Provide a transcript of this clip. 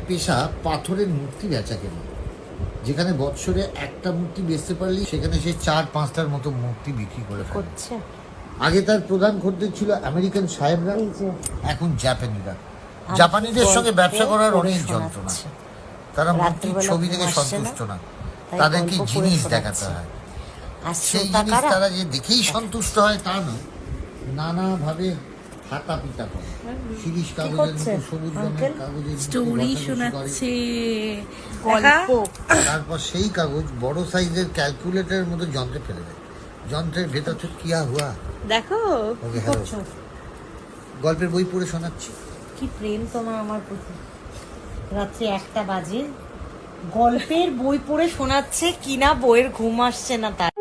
পেশা পাথরের মূর্তি বেচা কেনা, যেখানে বৎসরে একটা মূর্তি বেচতে পারলেই সেখানে সে 4-5টার মতো মূর্তি বিক্রি করে করছে। আগে তার প্রধান খদ্দের ছিল আমেরিকান সাহেবরা, এখন জাপানিরা। জাপানিদের সঙ্গে ব্যবসা করার অনেক যন্ত্রণা। তারা মূর্তির ছবি দেখে সন্তুষ্ট না, তাদেরকে জিনিস দেখাতে হয়। সেই জিনিস তারা যে দেখেই সন্তুষ্ট হয় তা নয়, নানাভাবে হাতা পিতা করে। শিরিষ কাগজের মতো সবুজ রঙের কাগজের স্টোরি শোনাচ্ছে, গল্প। তারপর সেই কাগজ বড় সাইজের ক্যালকুলেটরের মতো যন্ত্রে ফেলে দেয়। যন্ত্রের ভেতর থেকে কিয়া হুয়া দেখো ওকে হ্যালো, গল্পের বই পড়ে শোনাচ্ছি। কি প্রেম তোমার আমার প্রতি। রাত্রি 1টা বাজে গল্পের বই পড়ে শোনাচ্ছে, কিনা বইয়ের ঘুম আসছে না তার।